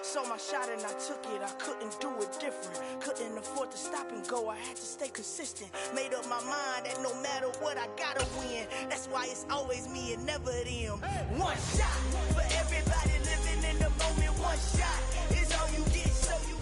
Saw my shot and I took it, I couldn't do it different. Couldn't afford to stop and go, I had to stay consistent. Made up my mind that no matter what, I gotta win. That's why it's always me and never them. One shot for everybody living in the moment. One shot is all you get, so you...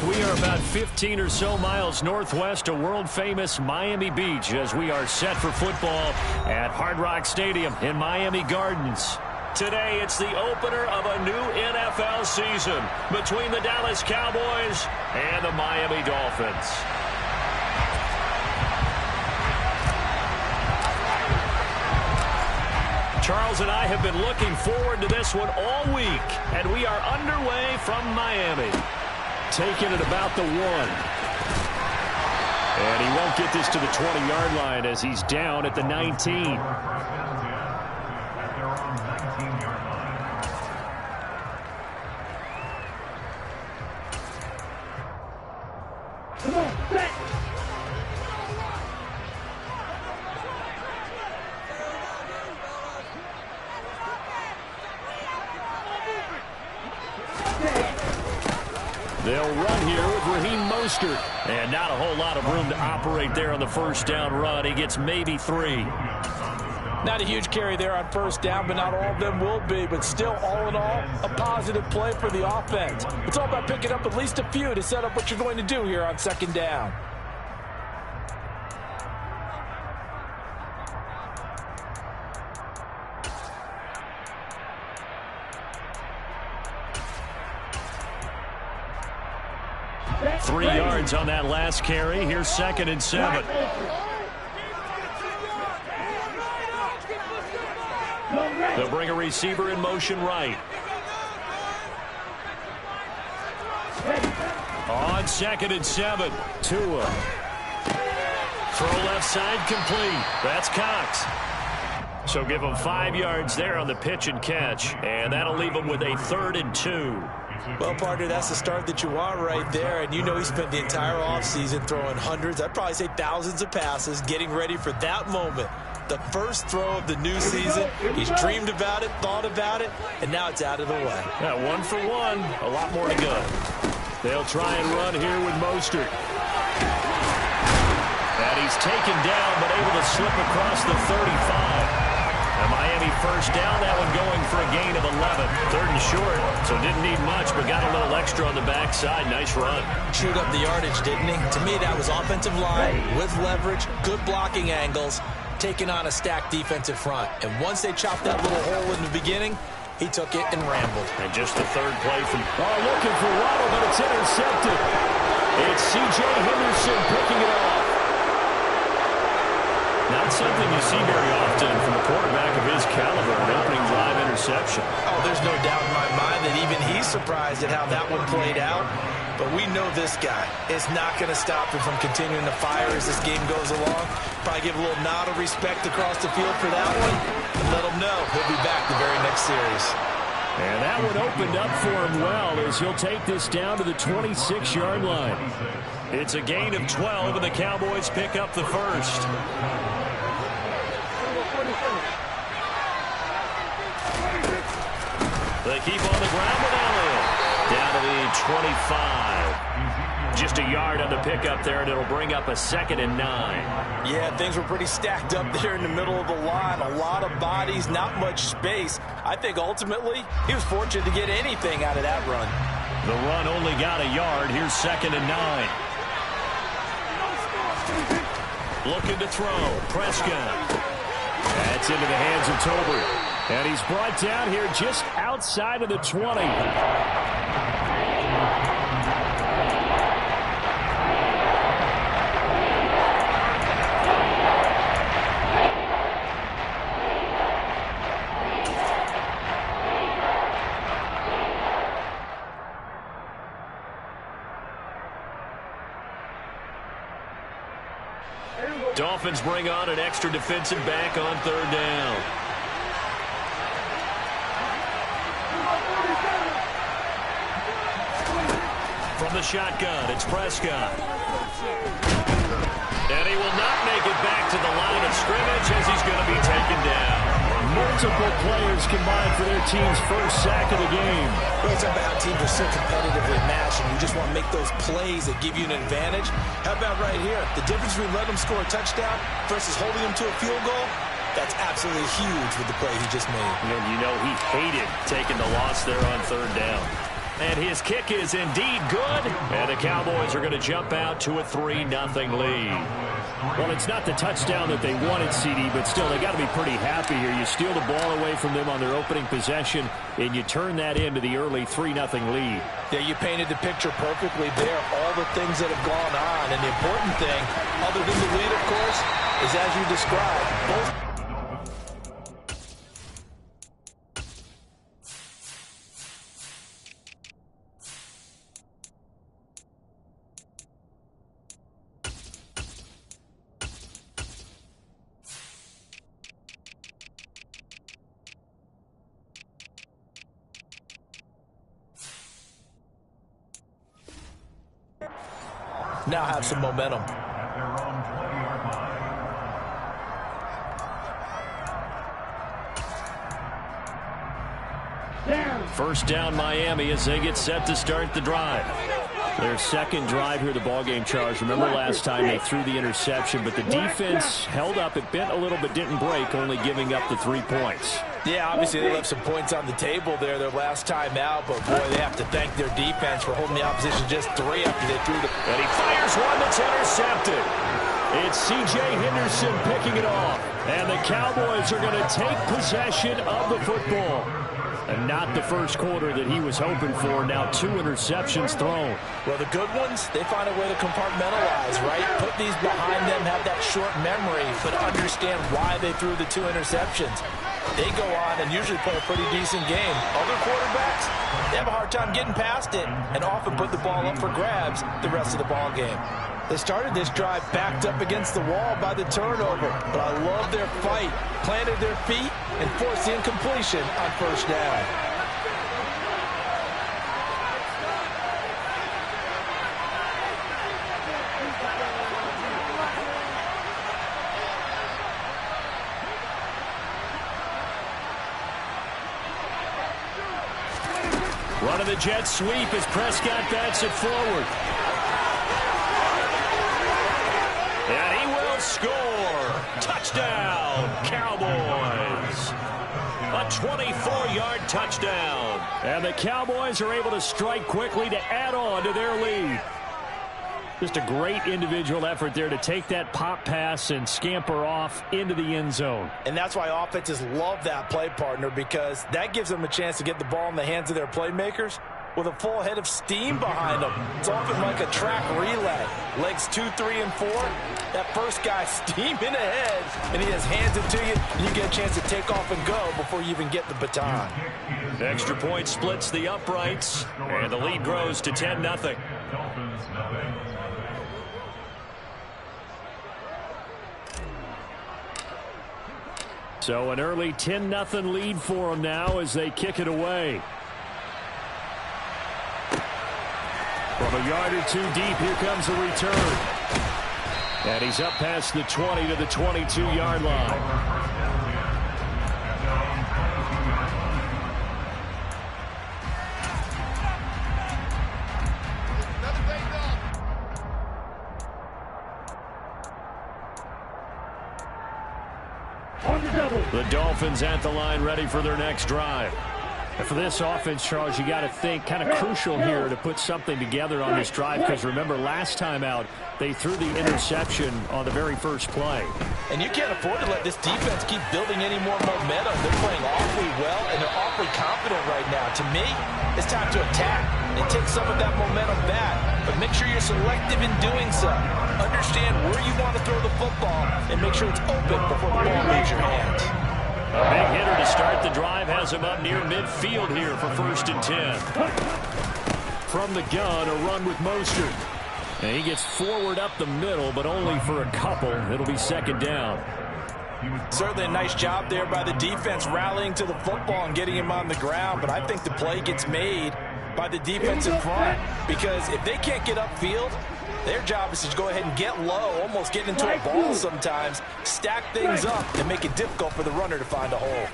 We are about 15 or so miles northwest of world-famous Miami Beach as we are set for football at Hard Rock Stadium in Miami Gardens. Today, it's the opener of a new NFL season between the Dallas Cowboys and the Miami Dolphins. Charles and I have been looking forward to this one all week, and we are underway from Miami. Taking it about the 1. And he won't get this to the 20-yard line as he's down at the 19. They'll run here with Raheem Mostert. And not a whole lot of room to operate there on the first down run. He gets maybe 3. Not a huge carry there on first down, but not all of them will be. But still, all in all, a positive play for the offense. It's all about picking up at least a few to set up what you're going to do here on second down. Three yards on that last carry. Here's 2nd and 7. They'll bring a receiver in motion right. On 2nd and 7. Tua. Throw left side complete. That's Cox. So give him 5 yards there on the pitch and catch. And that'll leave him with a 3rd and 2. Well, partner, that's the start that you want right there. And you know he spent the entire offseason throwing hundreds, I'd probably say thousands of passes, getting ready for that moment. The first throw of the new season. He's dreamed about it, thought about it, and now it's out of the way. Yeah, 1 for 1. A lot more to go. They'll try and run here with Mostert. And he's taken down, but able to slip across the 35. A Miami first down, that one going for a gain of 11. 3rd and short, so didn't need much, but got a little extra on the backside. Nice run. Chewed up the yardage, didn't he? To me, that was offensive line with leverage, good blocking angles, taking on a stacked defensive front. And once they chopped that little hole in the beginning, he took it and rambled. And just the 3rd play from... Oh, looking for Waddle, but it's intercepted. It's C.J. Henderson picking it off. Not something you see very often from a quarterback of his caliber, an opening drive interception. Oh, there's no doubt in my mind that even he's surprised at how that one played out. But we know this guy is not going to stop him from continuing to fire as this game goes along. Probably give a little nod of respect across the field for that one. And let him know he'll be back the very next series. And that one opened up for him well as he'll take this down to the 26-yard line. It's a gain of 12, and the Cowboys pick up the first. They keep on the ground with Elliott. Down to the 25. Just a yard on the pickup there, and it'll bring up a 2nd and 9. Yeah, things were pretty stacked up there in the middle of the line. A lot of bodies, not much space. I think ultimately he was fortunate to get anything out of that run. The run only got a yard. Here's 2nd and 9. Looking to throw. Prescott. That's into the hands of Tolbert. And he's brought down here just outside of the 20. Dolphins bring on an extra defensive back on 3rd down. From the shotgun, it's Prescott. And he will not make it back to the line of scrimmage as he's going to be taken down. multiple players combined for their team's first sack of the game. We're talking about how teams are so competitively matched, and you just want to make those plays that give you an advantage. How about right here? The difference between letting them score a touchdown versus holding them to a field goal, that's absolutely huge with the play he just made. And you know he hated taking the loss there on third down. And his kick is indeed good. And the Cowboys are going to jump out to a 3-0 lead. Well, it's not the touchdown that they wanted, CD, but still, they got to be pretty happy here. You steal the ball away from them on their opening possession, and you turn that into the early 3-0 lead. Yeah, you painted the picture perfectly there. All the things that have gone on. And the important thing, other than the lead, of course, is as you described, both. Now have some momentum. First down Miami as they get set to start the drive. Their second drive here, the ballgame charge. Remember last time they threw the interception, but the defense held up. It bent a little but didn't break, only giving up the 3 points. Yeah, obviously they left some points on the table there their last time out, but boy, they have to thank their defense for holding the opposition just 3 after they threw the... And he fires one that's intercepted. It's C.J. Henderson picking it off. And the Cowboys are going to take possession of the football. And not the first quarter that he was hoping for. Now 2 interceptions thrown. Well, the good ones, they find a way to compartmentalize, right? Put these behind them, have that short memory, but understand why they threw the 2 interceptions. They go on and usually play a pretty decent game. Other quarterbacks, they have a hard time getting past it and often put the ball up for grabs the rest of the ball game. They started this drive backed up against the wall by the turnover, but I love their fight, planted their feet, and forced the incompletion on first down. Running the jet sweep as Prescott bats it forward. And he will score. Touchdown, Cowboys. A 24-yard touchdown. And the Cowboys are able to strike quickly to add on to their lead. Just a great individual effort there to take that pop pass and scamper off into the end zone. And that's why offenses love that play, partner, because that gives them a chance to get the ball in the hands of their playmakers with a full head of steam behind them. It's often like a track relay. Legs 2, 3, and 4. That first guy steaming ahead, and he has hands it to you, and you get a chance to take off and go before you even get the baton. Extra point splits the uprights, and the lead grows to 10-0. So an early 10-0 lead for them now as they kick it away. From a yard or 2 deep, here comes the return. And he's up past the 20 to the 22-yard line. The Dolphins at the line ready for their next drive. And for this offense, Charles, you got to think kind of crucial here to put something together on this drive, because remember last time out they threw the interception on the very first play. And you can't afford to let this defense keep building any more momentum. They're playing awfully well, and they're awfully confident right now. To me, it's time to attack and take some of that momentum back. But make sure you're selective in doing so. Understand where you want to throw the football and make sure it's open before the ball leaves your hands. A big hitter to start the drive has him up near midfield here for 1st and 10. From the gun, a run with Mostert. And he gets forward up the middle, but only for a couple. It'll be 2nd down. Certainly a nice job there by the defense rallying to the football and getting him on the ground, but I think the play gets made by the defense in front, because if they can't get upfield, their job is to go ahead and get low, almost get into a ball sometimes, stack things up, and make it difficult for the runner to find a hole.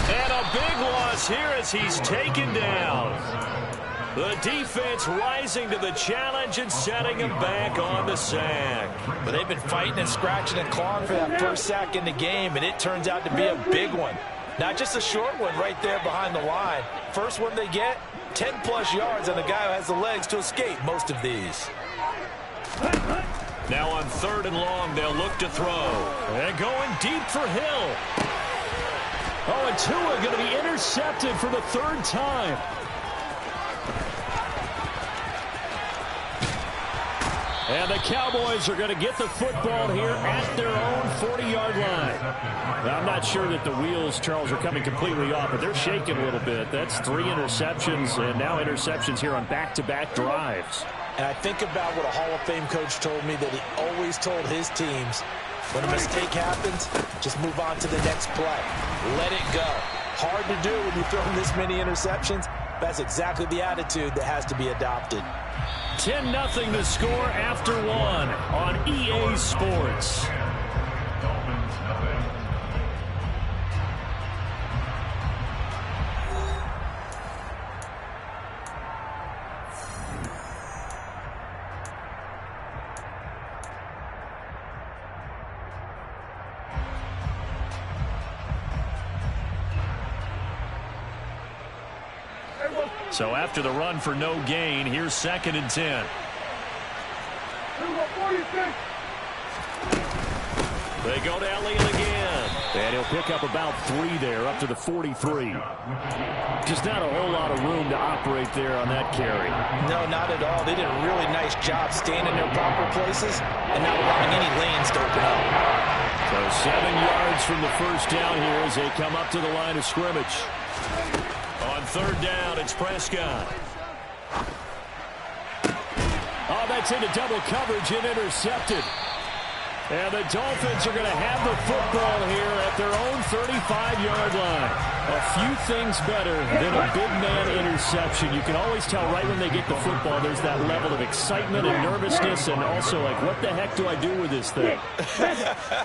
And a big loss here as he's taken down. The defense rising to the challenge and setting him back on the sack. But they've been fighting and scratching and clawing for that first sack in the game, and it turns out to be a big one. Not just a short one right there behind the line. First one they get, 10-plus yards on the guy who has the legs to escape most of these. Now on 3rd and long, they'll look to throw. And going deep for Hill. Oh, and Tua going to be intercepted for the 3rd time. And the Cowboys are going to get the football here at their own 40-yard line. Now, I'm not sure that the wheels, Charles, are coming completely off, but they're shaking a little bit. That's 3 interceptions, and now interceptions here on back-to-back drives. And I think about what a Hall of Fame coach told me, that he always told his teams, when a mistake happens, just move on to the next play. Let it go. Hard to do when you throw this many interceptions. That's exactly the attitude that has to be adopted. 10-0 the score after 1 on EA Sports. So after the run for no gain, here's 2nd and 10. They go to Elliott again. And he'll pick up about 3 there, up to the 43. Just not a whole lot of room to operate there on that carry. No, not at all. They did a really nice job staying in their proper places and not allowing any lanes to open up. So 7 yards from the first down here as they come up to the line of scrimmage. On 3rd down, it's Prescott. Oh, that's into double coverage and intercepted. And the Dolphins are going to have the football here at their own 35-yard line. A few things better than a big man interception. You can always tell right when they get the football, there's that level of excitement and nervousness, and also like, what the heck do I do with this thing?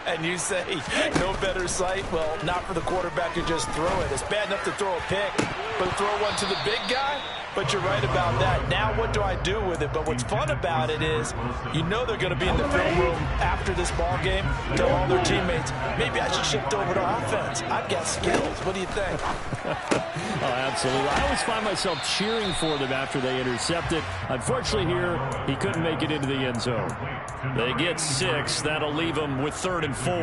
And you say, no better sight? Well, not for the quarterback to just throw it. It's bad enough to throw a pick, but to throw one to the big guy? But you're right about that. Now what do I do with it? But what's fun about it is, you know they're going to be in the film room after this ball game, tell all their teammates, maybe I should shift over to offense. I've got skills. What do you think? Oh, absolutely. I always find myself cheering for them after they intercept it. Unfortunately here, he couldn't make it into the end zone. They get 6. That'll leave them with 3rd and 4.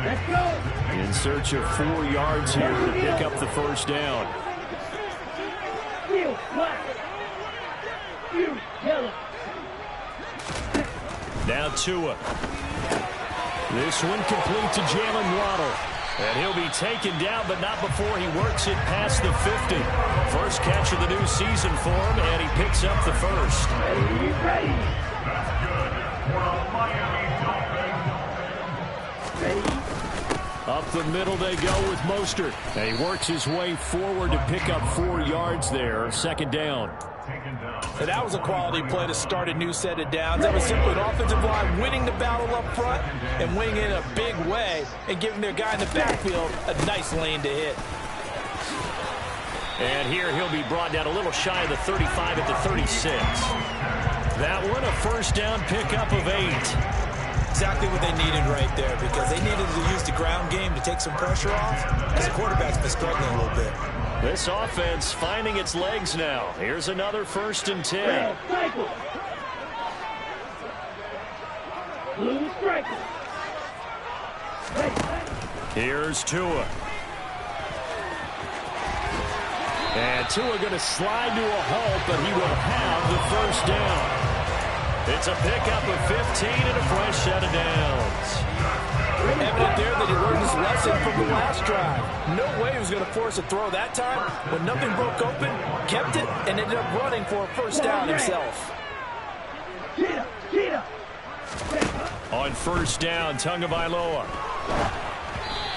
Let's go. In search of 4 yards here to pick up the first down. Now Tua. This one complete to Jalen Waddle. And he'll be taken down, but not before he works it past the 50. First catch of the new season for him, and he picks up the first. Up the middle they go with Mostert. And he works his way forward to pick up 4 yards there. 2nd down. And that was a quality play to start a new set of downs. That was simply an offensive line winning the battle up front and winning it in a big way and giving their guy in the backfield a nice lane to hit. And here he'll be brought down a little shy of the 35 at the 36. That one, a first down pickup of 8. Exactly what they needed right there, because they needed to use the ground game to take some pressure off, because the quarterback's been struggling a little bit. This offense finding its legs now. Here's another 1st and 10. Here's Tua. And Tua going to slide to a halt, but he will have the first down. It's a pickup of 15 and a fresh set of downs. Evident there that he learned his lesson from the last drive. No way he was going to force a throw that time. When nothing broke open, kept it, and ended up running for a first down himself. On first down, Tagovailoa.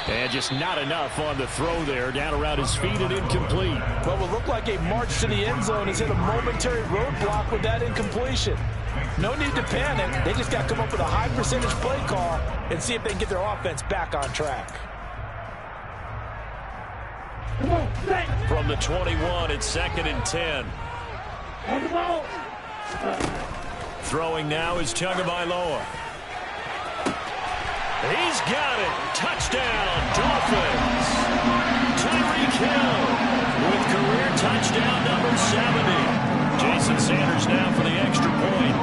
And just not enough on the throw there. Down around his feet and incomplete. What will look like a march to the end zone has hit a momentary roadblock with that incompletion. No need to panic. They just got to come up with a high percentage play call and see if they can get their offense back on track. From the 21, it's 2nd and 10. Throwing now is Tagovailoa. He's got it. Touchdown, Dolphins. Tyreek Hill with career touchdown number 70. Jason Sanders now for the extra point.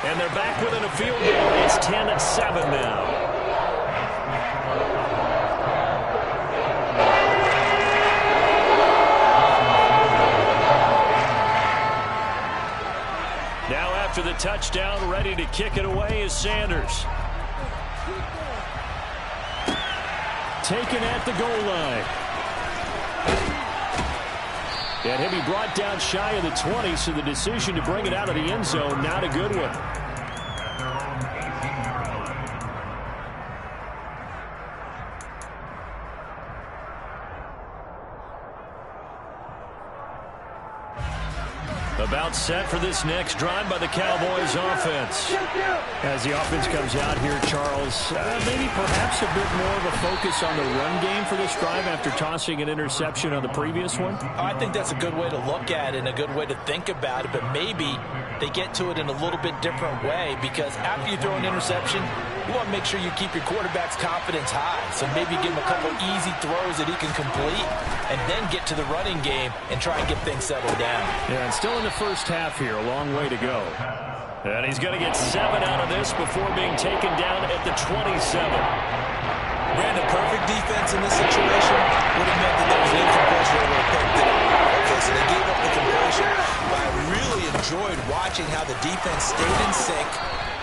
And they're back within a field goal. It's 10-7 now. After the touchdown, ready to kick it away is Sanders. Taken at the goal line. And he'll be brought down shy of the 20, so the decision to bring it out of the end zone, not a good one. About set for this next drive by the Cowboys offense. As the offense comes out here, Charles, maybe perhaps a bit more of a focus on the run game for this drive after tossing an interception on the previous one? I think that's a good way to look at it and a good way to think about it, but maybe they get to it in a little bit different way, because after you throw an interception, you want to make sure you keep your quarterback's confidence high. So maybe give him a couple easy throws that he can complete and then get to the running game and try and get things settled down. Yeah, and still in the first half here, a long way to go. And he's going to get 7 out of this before being taken down at the 27. Brandon, perfect defense in this situation would have meant that there was an incompletion or a pick that okay, so they gave up the completion. But I really enjoyed watching how the defense stayed in sync,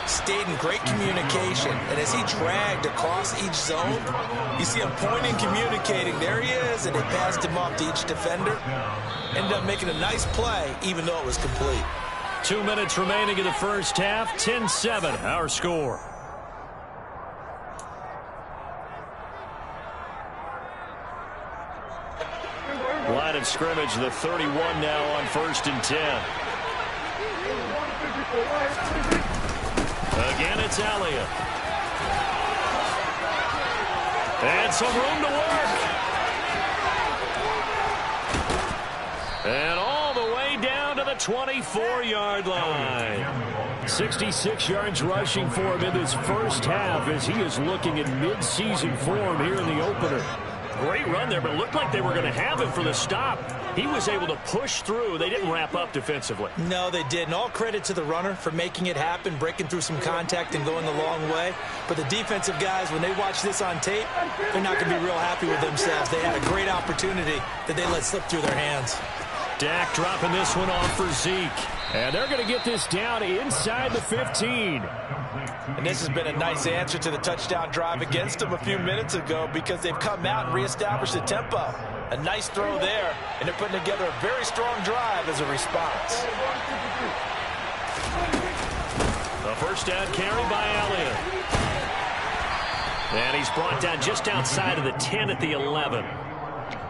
stayed in great communication, and as he dragged across each zone, you see him pointing, communicating. There he is, and they passed him off to each defender. Ended up making a nice play, even though it was complete. 2 minutes remaining in the first half. 10-7, our score. Line of scrimmage, the 31 now on 1st and 10. Again, it's Elliott. And some room to work. And all the way down to the 24-yard line. 66 yards rushing for him in this first half as he is looking in mid-season form here in the opener. Great run there, but it looked like they were going to have him for the stop. He was able to push through. They didn't wrap up defensively. No, they didn't. All credit to the runner for making it happen, breaking through some contact and going the long way. But the defensive guys, when they watch this on tape, they're not going to be real happy with themselves. They had a great opportunity that they let slip through their hands. Dak dropping this one off for Zeke. And they're going to get this down inside the 15. And this has been a nice answer to the touchdown drive against them a few minutes ago, because they've come out and reestablished the tempo. A nice throw there, and they're putting together a very strong drive as a response. A first down carry by Elliott. And he's brought down just outside of the 10 at the 11.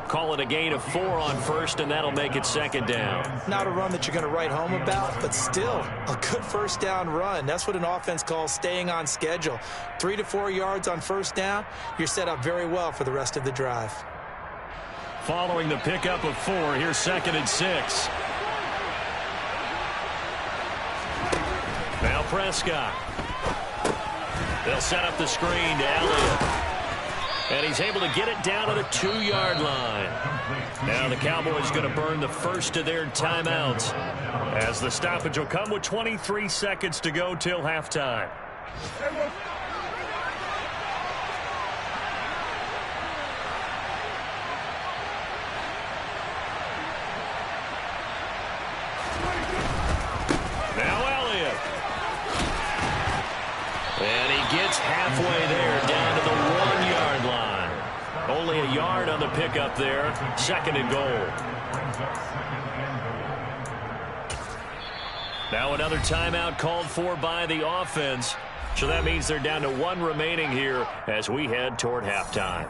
Call it a gain of 4 on first, and that'll make it 2nd down. Not a run that you're going to write home about, but still a good first down run. That's what an offense calls staying on schedule. 3 to 4 yards on first down, you're set up very well for the rest of the drive. Following the pickup of 4, here's 2nd and 6. Now Prescott. They'll set up the screen to Elliott. And he's able to get it down to the 2-yard line. Now the Cowboys going to burn the first of their timeouts, as the stoppage will come with 23 seconds to go till halftime. Now Elliott. And he gets halfway there, down to the 1-yard line. Only a yard on the pickup there. 2nd and goal. Now another timeout called for by the offense. So that means they're down to 1 remaining here as we head toward halftime.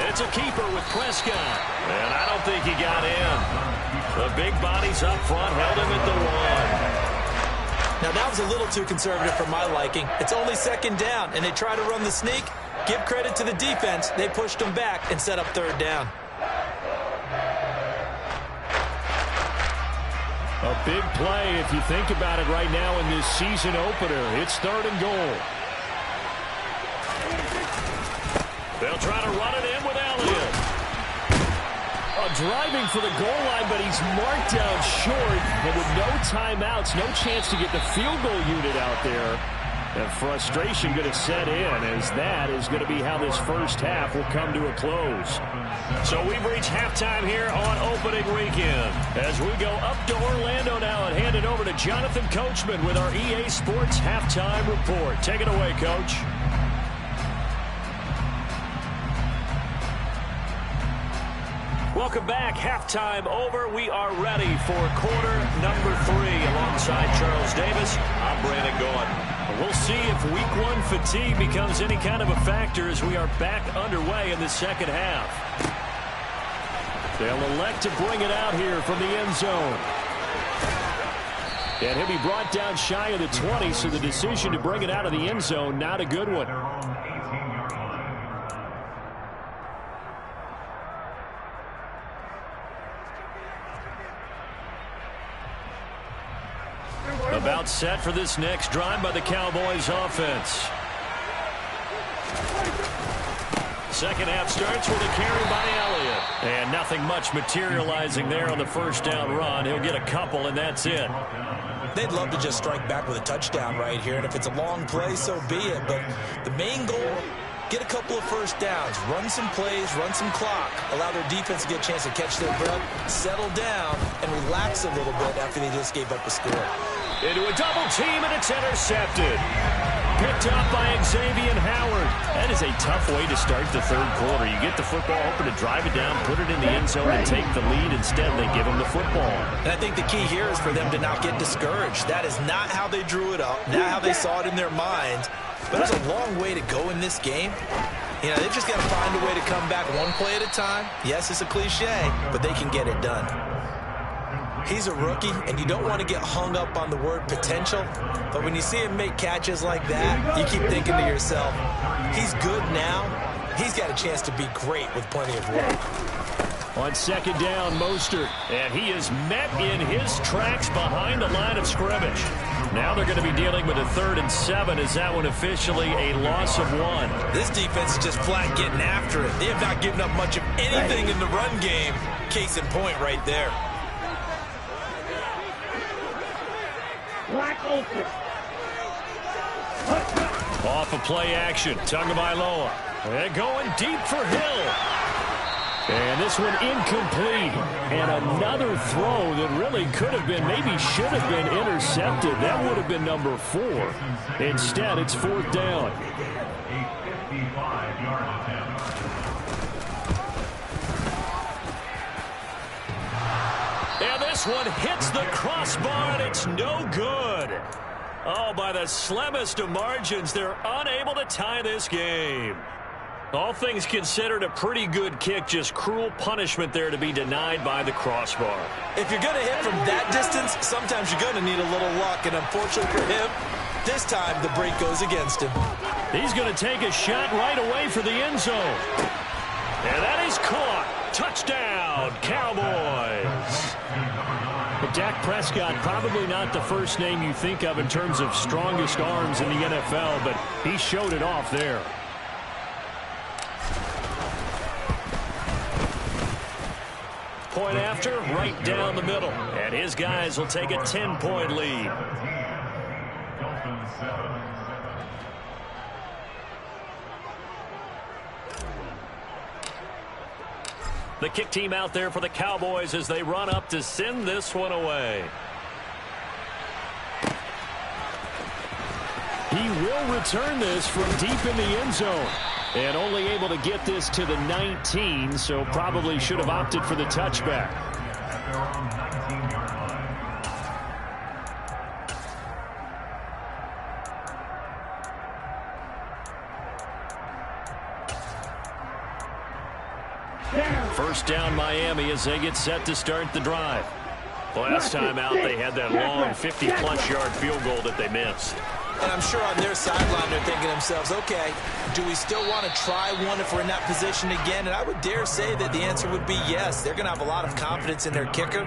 It's a keeper with Prescott. And I don't think he got in. The big bodies up front held him at the 1. Now, that was a little too conservative for my liking. It's only second down, and they try to run the sneak. Give credit to the defense. They pushed them back and set up third down. A big play if you think about it right now in this season opener. It's 3rd and goal. They'll try to run it in with Elliott. Driving for the goal line, but he's marked down short. And with no timeouts, no chance to get the field goal unit out there. And frustration going to set in, as that is going to be how this first half will come to a close. So we've reached halftime here on opening weekend. As we go up to Orlando now and hand it over to Jonathan Coachman with our EA Sports Halftime Report. Take it away, Coach. Welcome back. Halftime over. We are ready for quarter number 3. Alongside Charles Davis, I'm Brandon Gaudin. We'll see if week 1 fatigue becomes any kind of a factor as we are back underway in the second half. They'll elect to bring it out here from the end zone. And he'll be brought down shy of the 20, so the decision to bring it out of the end zone, not a good one. About set for this next drive by the Cowboys offense. Second half starts with a carry by Elliott. And nothing much materializing there on the first down run. He'll get a couple, and that's it. They'd love to just strike back with a touchdown right here, and if it's a long play, so be it. But the main goal, get a couple of first downs, run some plays, run some clock, allow their defense to get a chance to catch their breath, settle down, and relax a little bit after they just gave up a score. Into a double team, and it's intercepted. Picked up by Xavier Howard. That is a tough way to start the third quarter. You get the football, hoping to drive it down, put it in the end zone, and take the lead. Instead, they give them the football. And I think the key here is for them to not get discouraged. That is not how they drew it up, not how they saw it in their mind. But there's a long way to go in this game. You know, they've just got to find a way to come back one play at a time. Yes, it's a cliche, but they can get it done. He's a rookie, and you don't want to get hung up on the word potential. But when you see him make catches like that, you keep thinking to yourself, he's good now. He's got a chance to be great with plenty of work. On second down, Mostert. And he is met in his tracks behind the line of scrimmage. Now they're going to be dealing with a 3rd and 7. Is that one officially a loss of 1? This defense is just flat getting after it. They have not given up much of anything in the run game. Case in point right there. Off of play action. Tagovailoa. They're going deep for Hill. And this one incomplete. And another throw that really could have been, maybe should have been intercepted. That would have been number 4. Instead, it's 4th down. And this one hits the crossbar, and it's no good. Oh, by the slimmest of margins, they're unable to tie this game. All things considered, a pretty good kick, just cruel punishment there to be denied by the crossbar. If you're going to hit from that distance, sometimes you're going to need a little luck, and unfortunately for him, this time the break goes against him. He's going to take a shot right away for the end zone. And that is caught. Touchdown, Cowboys. But Dak Prescott, probably not the first name you think of in terms of strongest arms in the NFL, but he showed it off there. Point after, right down the middle. And his guys will take a 10-point lead. The kick team out there for the Cowboys as they run up to send this one away. He will return this from deep in the end zone. And only able to get this to the 19, so probably should have opted for the touchback. First down Miami as they get set to start the drive. Last time out, they had that long 50-plus yard field goal that they missed. And I'm sure on their sideline they're thinking to themselves, okay, do we still want to try one if we're in that position again? And I would dare say that the answer would be yes. They're going to have a lot of confidence in their kicker.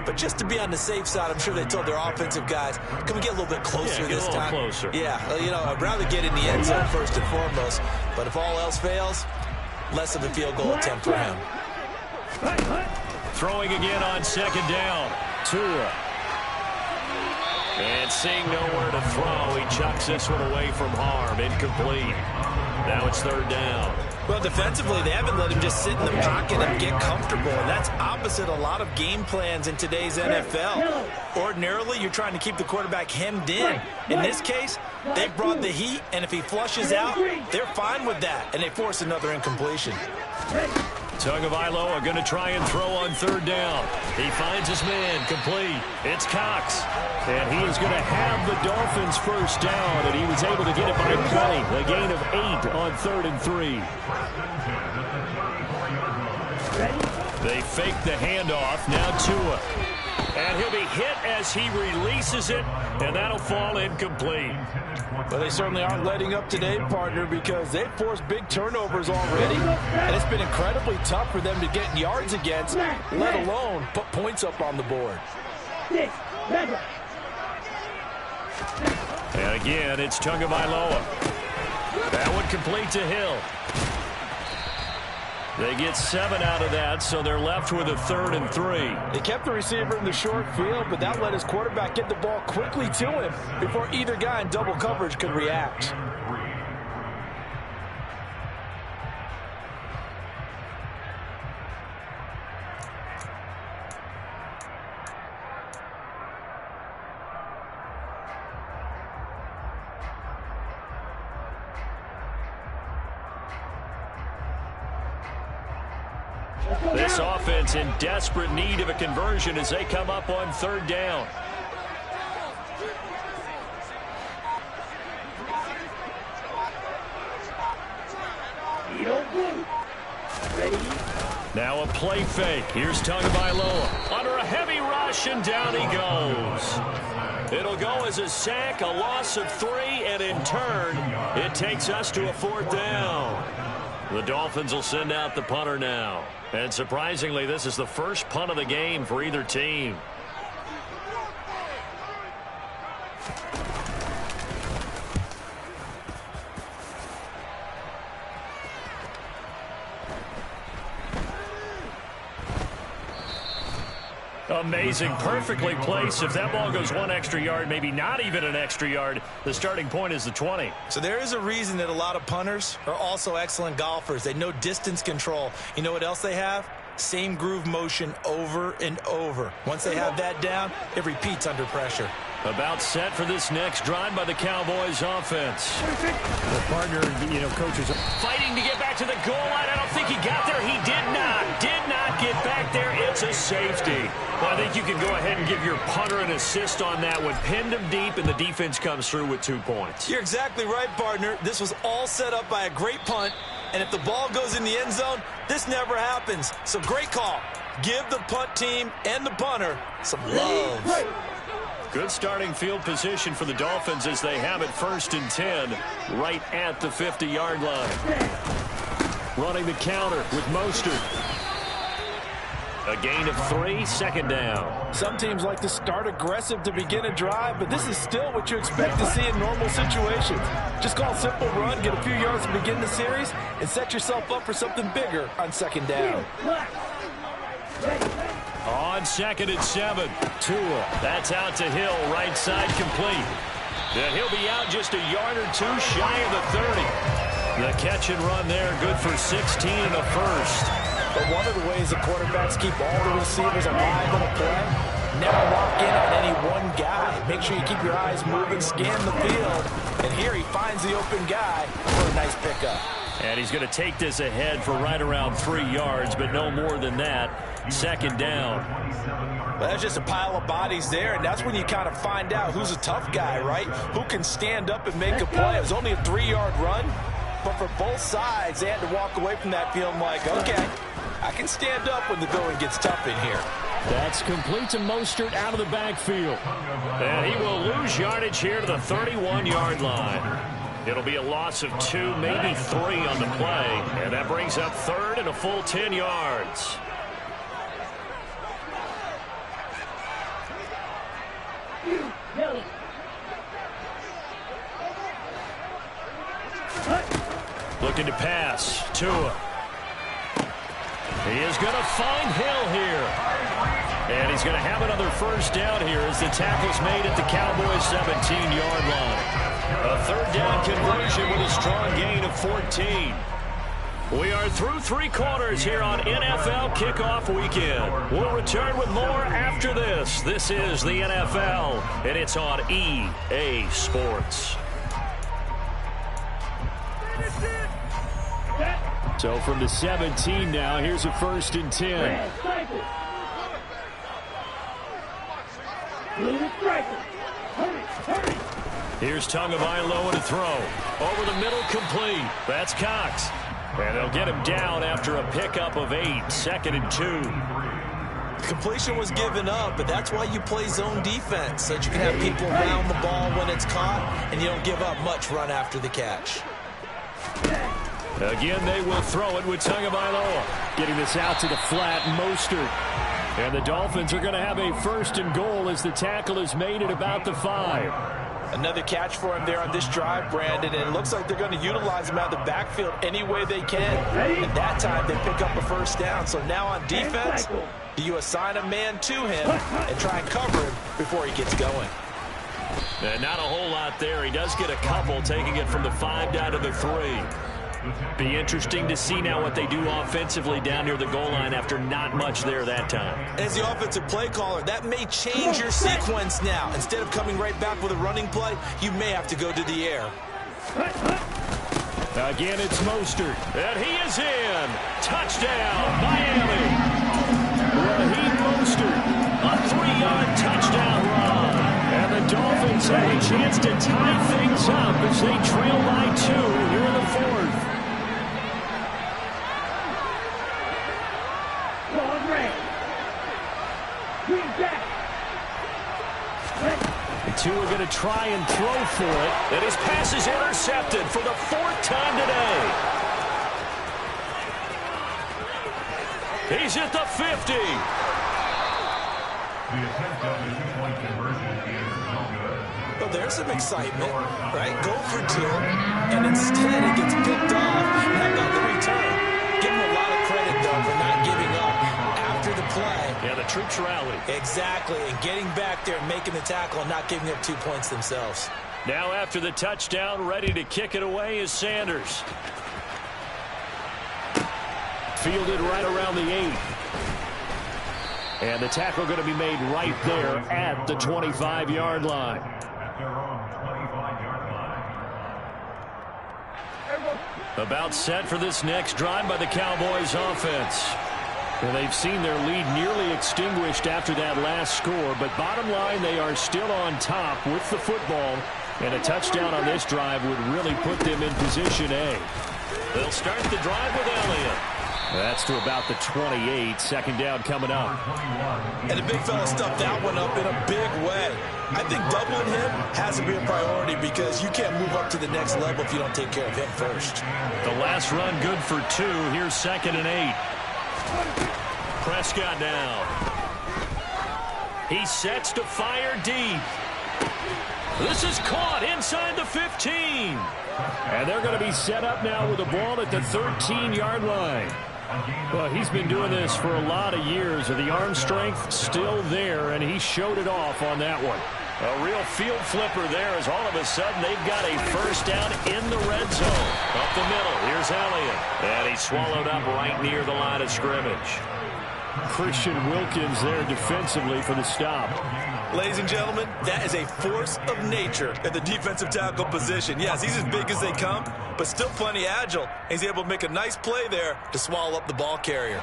But just to be on the safe side, I'm sure they told their offensive guys, can we get a little bit closer this time? Closer. Yeah, well, you know, I'd rather get in the end zone first and foremost. But if all else fails, less of a field goal attempt for him. Throwing again on second down. Tua. And seeing nowhere to throw, he chucks this one away from harm. Incomplete. Now it's third down. Well, defensively, they haven't let him just sit in the pocket and get comfortable, and that's opposite a lot of game plans in today's NFL. Ordinarily, you're trying to keep the quarterback hemmed in. In this case, they brought the heat, and if he flushes out, they're fine with that, and they force another incompletion. Tagovailoa going to try and throw on third down. He finds his man, complete. It's Cox. And he is going to have the Dolphins first down, and he was able to get it by 20. A gain of 8 on 3rd and 3. They fake the handoff. Now Tua. And he'll be hit as he releases it, and that'll fall incomplete. Well, they certainly aren't letting up today, partner, because they've forced big turnovers already, and it's been incredibly tough for them to get yards against, let alone put points up on the board. And again, it's Tagovailoa. That one complete to Hill. They get 7 out of that, so they're left with a 3rd and 3. They kept the receiver in the short field, but that let his quarterback get the ball quickly to him before either guy in double coverage could react. This offense in desperate need of a conversion as they come up on third down. Now a play fake. Here's Tagovailoa under a heavy rush, and down he goes. It'll go as a sack, a loss of 3, and in turn, it takes us to a 4th down. The Dolphins will send out the punter now. And surprisingly, this is the first punt of the game for either team. Amazing, perfectly placed. If that ball goes 1 extra yard, maybe not even an extra yard, the starting point is the 20. So there is a reason that a lot of punters are also excellent golfers. They know distance control. You know what else they have? Same groove motion over and over. Once they have that down, it repeats under pressure. About set for this next drive by the Cowboys offense. The partner, coaches fighting to get back to the goal line. I don't think he got there. He did not get back there. It's a safety. Well, I think you can go ahead and give your punter an assist on that one. Pinned him deep, and the defense comes through with 2 points. You're exactly right, partner. This was all set up by a great punt, and if the ball goes in the end zone, this never happens. So great call. Give the punt team and the punter some love. Good starting field position for the Dolphins as they have it 1st and 10 right at the 50-yard line. Running the counter with Mostert. A gain of 3, 2nd down. Some teams like to start aggressive to begin a drive, but this is still what you expect to see in normal situations. Just call a simple run, get a few yards to begin the series, and set yourself up for something bigger on 2nd down. On 2nd and 7, Tua. That's out to Hill, right side complete. Then he'll be out just a yard or 2 shy of the 30. The catch and run there, good for 16 and a first. But one of the ways the quarterbacks keep all the receivers alive in a play, never lock in on any one guy. Make sure you keep your eyes moving, scan the field. And here he finds the open guy for a nice pickup. And he's going to take this ahead for right around 3 yards, but no more than that. 2nd down. Well, that's just a pile of bodies there, and that's when you kind of find out who's a tough guy, right? Who can stand up and make a play. It was only a 3-yard run, but for both sides, they had to walk away from that feeling like, okay, I can stand up when the going gets tough in here. That's complete to Mostert out of the backfield. And he will lose yardage here to the 31-yard line. It'll be a loss of 2, maybe 3 on the play. And that brings up third and a full 10 yards. Looking to pass. Tua. He is going to find Hill here. And he's going to have another first down here as the tackle's made at the Cowboys' 17-yard line. A third down conversion with a strong gain of 14. We are through 3 quarters here on NFL Kickoff Weekend. We'll return with more after this. This is the NFL, and it's on EA Sports. So from the 17 now, here's a 1st and 10. Here's Tagovailoa to throw. Over the middle, complete. That's Cox. And they'll get him down after a pickup of 8, 2nd and 2. Completion was given up, but that's why you play zone defense, so that you can have people around the ball when it's caught, and you don't give up much run after the catch. Again, they will throw it with Tagovailoa. Getting this out to the flat, Mostert. And the Dolphins are going to have a 1st and goal as the tackle is made at about the 5. Another catch for him there on this drive, Brandon, and it looks like they're going to utilize him out of the backfield any way they can. And that time they pick up a first down. So now on defense, do you assign a man to him and try and cover him before he gets going? And not a whole lot there. He does get a couple, taking it from the 5 down to the 3. Be interesting to see now what they do offensively down near the goal line after not much there that time. As the offensive play caller, that may change your sequence now. Instead of coming right back with a running play, you may have to go to the air. Again, it's Mostert. And he is in. Touchdown, Miami. Raheem Mostert, a 3-yard touchdown run. And the Dolphins have a chance to tie things up as they trail by 2 here in the 4th. The 2 are going to try and throw for it. And his pass is intercepted for the 4th time today. He's at the 50. Well, there's some excitement, right? Go for 2, and instead it gets picked off. How about the return? Give him a lot of credit, though, for not giving up after the play. Yeah, the troops rally. Exactly, and getting back there and making the tackle and not giving up 2 points themselves. Now after the touchdown, ready to kick it away is Sanders. Fielded right around the 8. And the tackle going to be made right there at the 25-yard line. About set for this next drive by the Cowboys offense. Well, they've seen their lead nearly extinguished after that last score, but bottom line, they are still on top with the football, and a touchdown on this drive would really put them in position A. They'll start the drive with Elliott. That's to about the 28. 2nd down coming up. And the big fella stuffed that one up in a big way. I think doubling him has to be a priority because you can't move up to the next level if you don't take care of him first. The last run good for 2. Here's 2nd and 8. Prescott down. He sets to fire deep. This is caught inside the 15. And they're going to be set up now with the ball at the 13-yard line. Well, he's been doing this for a lot of years. The arm strength still there, and he showed it off on that one. A real field flipper there as all of a sudden they've got a first down in the red zone. Up the middle, here's Elliott. And he's swallowed up right near the line of scrimmage. Christian Wilkins there defensively for the stop. Ladies and gentlemen, that is a force of nature at the defensive tackle position. Yes, he's as big as they come, but still plenty agile. He's able to make a nice play there to swallow up the ball carrier.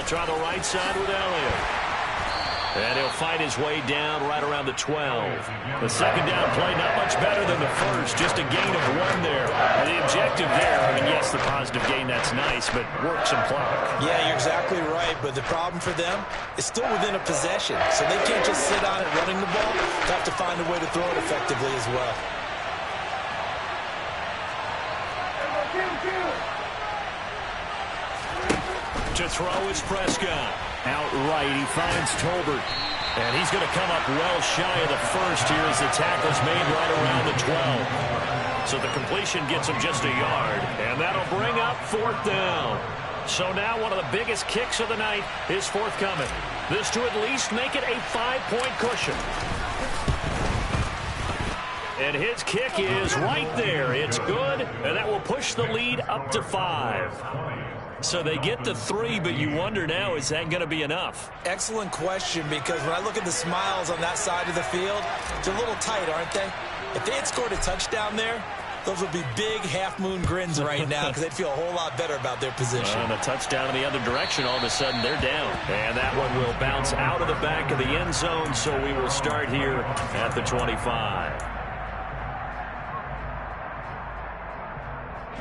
Try the right side with Elliott. And he'll fight his way down right around the 12. The second down play, not much better than the first. Just a gain of 1 there. And the objective there, I mean, yes, the positive gain, that's nice, but work some clock. Yeah, you're exactly right. But the problem for them is still within a possession. So they can't just sit on it running the ball. They have to find a way to throw it effectively as well. To throw is Prescott. Outright, he finds Tolbert. And he's going to come up well shy of the first here as the tackle's made right around the 12. So the completion gets him just a yard. And that'll bring up 4th down. So now one of the biggest kicks of the night is forthcoming. This to at least make it a 5-point cushion. And his kick is right there. It's good, and that will push the lead up to 5. So they get the 3, but you wonder now, is that going to be enough? Excellent question, because when I look at the smiles on that side of the field, they're a little tight, aren't they? If they had scored a touchdown there, those would be big half-moon grins right now because they'd feel a whole lot better about their position. And a touchdown in the other direction, all of a sudden they're down. And that one will bounce out of the back of the end zone, so we will start here at the 25.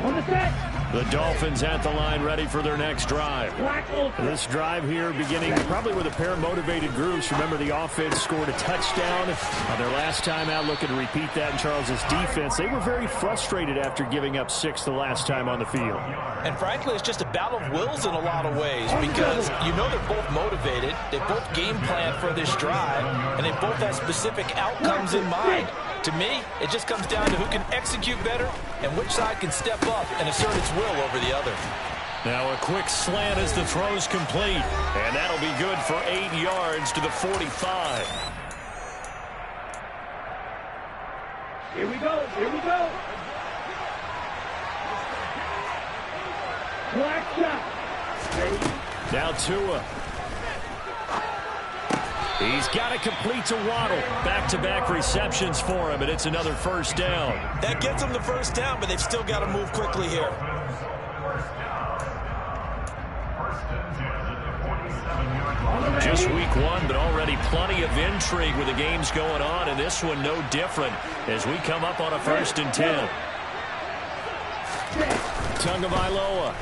On the set. The Dolphins at the line, ready for their next drive. This drive here beginning probably with a pair of motivated groups. Remember, the offense scored a touchdown on their last time out, looking to repeat that in Charles's defense. They were very frustrated after giving up 6 the last time on the field. And frankly, it's just a battle of wills in a lot of ways, because you know they're both motivated, they both game plan for this drive, and they both have specific outcomes in mind. To me, it just comes down to who can execute better and which side can step up and assert its will over the other. Now a quick slant as the throw's complete, and that'll be good for 8 yards to the 45. Here we go. Here we go. Black shot. Now Tua. He's got to complete to Waddle. Back-to-back receptions for him, and it's another first down. That gets them the first down, but they've still got to move quickly here. Just week 1, but already plenty of intrigue with the games going on, and this one no different as we come up on a 1st and 10. Tagovailoa.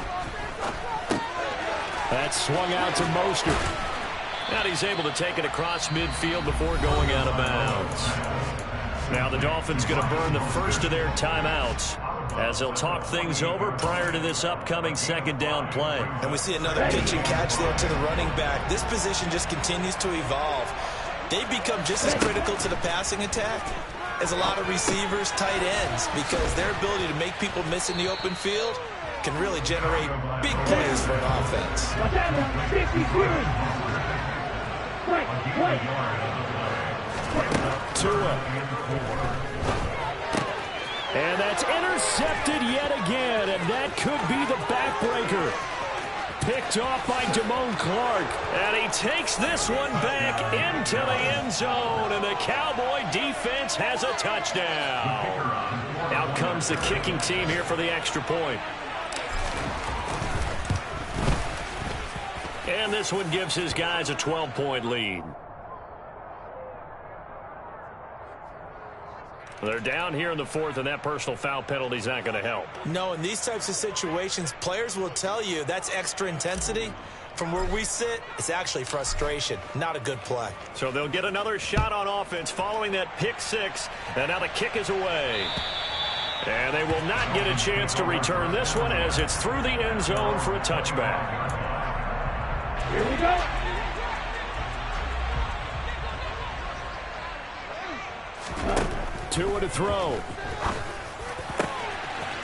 That's swung out to Mostert. And he's able to take it across midfield before going out of bounds. Now the Dolphins going to burn the first of their timeouts as they'll talk things over prior to this upcoming 2nd down play. And we see another pitch and catch there to the running back. This position just continues to evolve. They become just as critical to the passing attack as a lot of receivers, tight ends, because their ability to make people miss in the open field can really generate big plays for an offense. Tua. And that's intercepted yet again, and that could be the backbreaker. Picked off by Damone Clark, and he takes this one back into the end zone, and the Cowboy defense has a touchdown. Out comes the kicking team here for the extra point. And this one gives his guys a 12-point lead. They're down here in the 4th, and that personal foul penalty is not going to help. No, in these types of situations, players will tell you that's extra intensity. From where we sit, it's actually frustration, not a good play. So they'll get another shot on offense following that pick 6, and now the kick is away. And they will not get a chance to return this one as it's through the end zone for a touchback. Here we go. Tua to throw.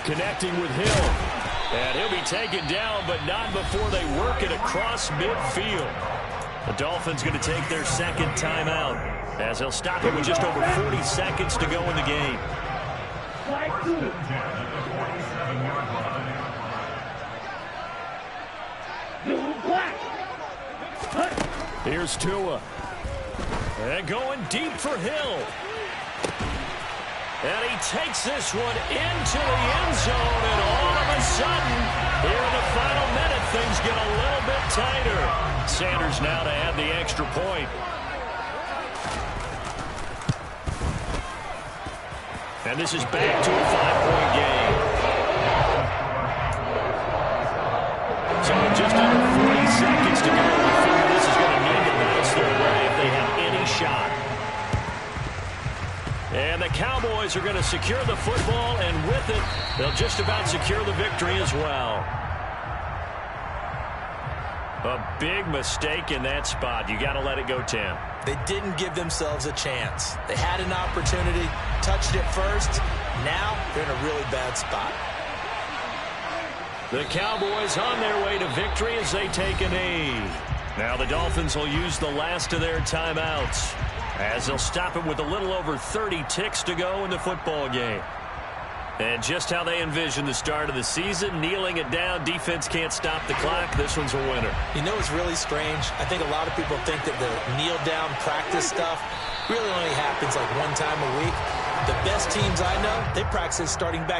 Connecting with Hill. And he'll be taken down, but not before they work it across midfield. The Dolphins going to take their 2nd timeout as they'll stop it with just over 40 seconds to go in the game. Here's Tua. And going deep for Hill. And he takes this one into the end zone, and all of a sudden, here in the final minute, things get a little bit tighter. Sanders now to add the extra point. And this is back to a 5-point game. So just under 40 seconds to go. We figure this is going to need to bounce their way if they have any shot. And the Cowboys are going to secure the football, and with it, they'll just about secure the victory as well. A big mistake in that spot. You got to let it go, Tim. They didn't give themselves a chance. They had an opportunity, touched it first. Now they're in a really bad spot. The Cowboys on their way to victory as they take a knee. Now the Dolphins will use the last of their timeouts, as they'll stop it with a little over 30 ticks to go in the football game. And just how they envision the start of the season, kneeling it down, defense can't stop the clock. This one's a winner. You know, it's really strange. I think a lot of people think that the kneel-down practice stuff really only happens like one time a week. The best teams I know, they practice starting back